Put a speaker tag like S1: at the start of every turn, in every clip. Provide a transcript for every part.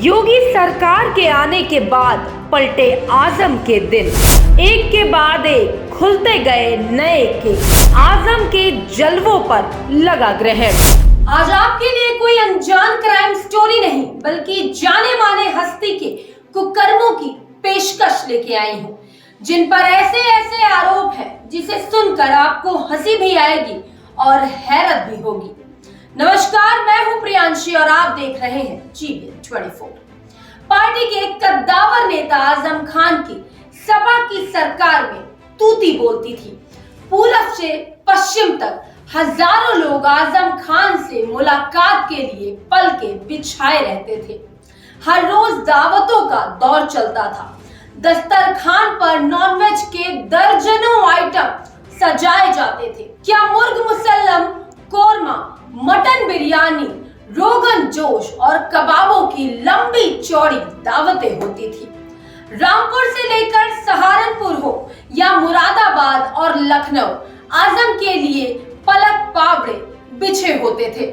S1: योगी सरकार के आने के बाद पलटे आजम के दिन, एक के बाद एक खुलते गए नए केस। आजम के जलवों पर लगा ग्रहण।
S2: आज आपके लिए कोई अनजान क्राइम स्टोरी नहीं बल्कि जाने माने हस्ती के कुकर्मों की पेशकश लेके आई हूँ, जिन पर ऐसे ऐसे आरोप हैं जिसे सुनकर आपको हंसी भी आएगी और हैरत भी होगी। नमस्कार, मैं हूं प्रियांशी और आप देख रहे हैं GBN 24। पार्टी के कद्दावर नेता आजम खान की सपा की सरकार में तूती बोलती थी। पूरब से पश्चिम तक हजारों लोग आजम खान से मुलाकात के लिए पलके बिछाए रहते थे। हर रोज दावतों का दौर चलता था। दस्तरखान पर नॉनवेज के दर्जनों आइटम सजाए जाते थे। क्या मुर्ग मुसल्लम, कोरमा, मटन बिरयानी, रोगन जोश और कबाबों की लंबी चौड़ी दावतें होती थी। रामपुर से लेकर सहारनपुर हो या मुरादाबाद और लखनऊ, आजम के लिए पलक पावड़े बिछे होते थे।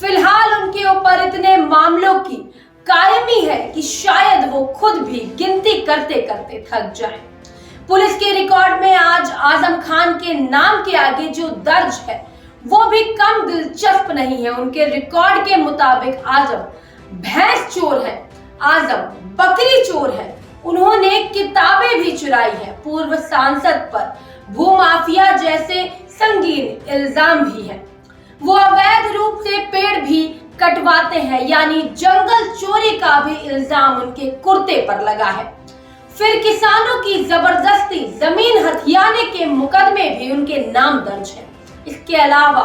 S2: फिलहाल उनके ऊपर इतने मामलों की कायमी है कि शायद वो खुद भी गिनती करते करते थक जाएं। पुलिस के रिकॉर्ड में आज आजम खान के नाम के आगे जो दर्ज है वो भी कम दिलचस्प नहीं है। उनके रिकॉर्ड के मुताबिक आजम भैंस चोर है, आजम बकरी चोर है, उन्होंने किताबें भी चुराई है, पूर्व सांसद पर भूमाफिया जैसे संगीन इल्जाम भी है, वो अवैध रूप से पेड़ भी कटवाते हैं, यानी जंगल चोरी का भी इल्जाम उनके कुर्ते पर लगा है। फिर किसानों की जबरदस्ती जमीन हथियाने के मुकदमे भी उनके नाम दर्ज है। इसके अलावा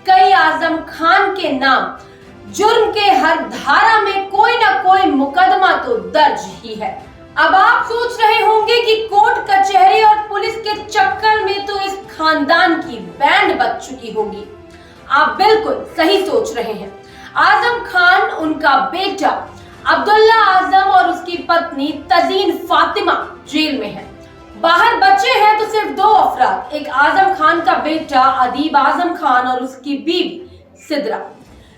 S2: कई आजम खान के नाम जुर्म के हर धारा में कोई ना कोई मुकदमा तो दर्ज ही है। अब आप सोच रहे होंगे कि कोर्ट कचहरी और पुलिस के चक्कर में तो इस खानदान की बैंड बज चुकी होगी। आप बिल्कुल सही सोच रहे हैं। आजम खान, उनका बेटा अब्दुल्ला आजम और उसकी पत्नी तजीन फातिमा जेल में है। बाहर बचे हैं तो सिर्फ दो अफराद, एक आजम खान का बेटा अदीब आजम खान और उसकी बीवी सिद्रा।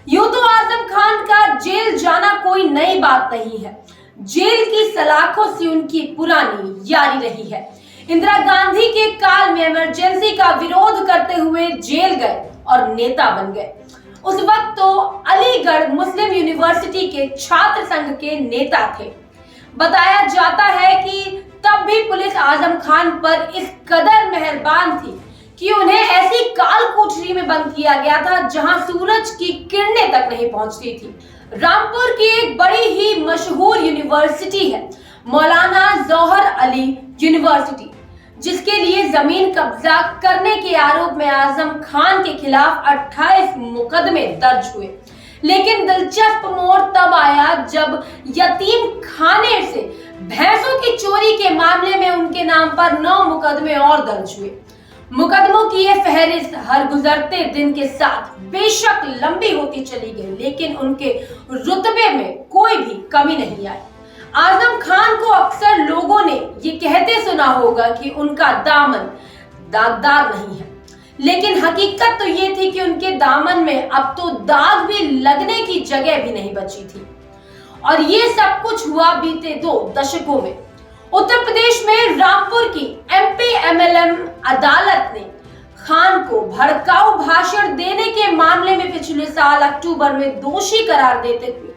S2: यूं तो आजम खान का जेल जाना कोई नई बात नहीं है। जेल की सलाखों से उनकी पुरानी यारी रही है। इंदिरा गांधी के काल में इमरजेंसी का विरोध करते हुए जेल गए और नेता बन गए। उस वक्त तो अलीगढ़ मुस्लिम यूनिवर्सिटी के छात्र संघ के नेता थे। बताया जाता है कि तब भी पुलिस आजम खान पर इस कदर मेहरबान थी कि उन्हें ऐसी काल कोठरी में बंद किया गया था जहां सूरज की किरणें तक नहीं पहुंचती थी। रामपुर की एक बड़ी ही मशहूर यूनिवर्सिटी है मौलाना जौहर अली यूनिवर्सिटी, जिसके लिए जमीन कब्जा करने के आरोप में आजम खान के खिलाफ 28 मुकदमे दर्ज हुए। लेकिन दिलचस्प मोड़ तब आया जब यतीम खाने से भैंसों की चोरी के मामले में उनके नाम पर 9 मुकदमे और दर्ज हुए। मुकदमों की ये फहरिस्त हर गुजरते दिन के साथ बेशक लंबी होती चली गई, लेकिन उनके रुतबे में कोई भी कमी नहीं आई। आजम खान को अक्सर लोगों ने ये कहते सुना होगा कि उनका दामन दागदार नहीं है, लेकिन हकीकत तो ये थी कि उनके दामन में अब तो दाग भी लगने की जगह भी नहीं बची थी। और ये सब कुछ हुआ बीते 2 दशकों में। उत्तर प्रदेश में रामपुर की MP MLM अदालत ने खान को भड़काऊ भाषण देने के मामले में पिछले साल अक्टूबर में दोषी करार देते हुए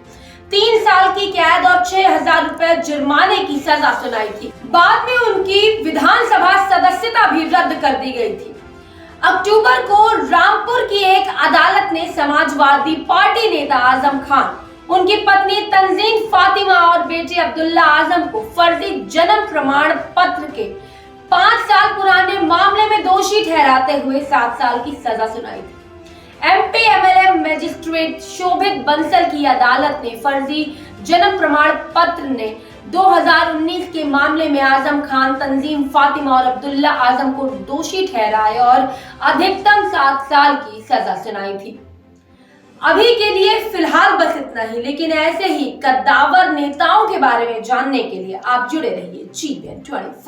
S2: 3 साल की कैद और 6,000 रुपए जुर्माने की सजा सुनाई थी। बाद में उनकी विधानसभा सदस्यता भी रद्द कर दी गई थी। अक्टूबर को रामपुर की एक अदालत ने समाजवादी पार्टी नेता आजम खान, उनकी पत्नी तंजीन फातिमा और बेटे अब्दुल्ला आजम को फर्जी जन्म प्रमाण पत्र के 5 साल पुराने मामले में दोषी ठहराते हुए 7 साल की सजा सुनाई थी। MP MLM मजिस्ट्रेट शोभित बंसल की अदालत ने फर्जी जन्म प्रमाण पत्र ने 2019 के मामले में आजम खान, तंजीम फातिमा और अब्दुल्ला आजम को दोषी ठहराए और अधिकतम 7 साल की सजा सुनाई थी। अभी के लिए फिलहाल बस इतना ही, लेकिन ऐसे ही कद्दावर नेताओं के बारे में जानने के लिए आप जुड़े रहिए GBN 24।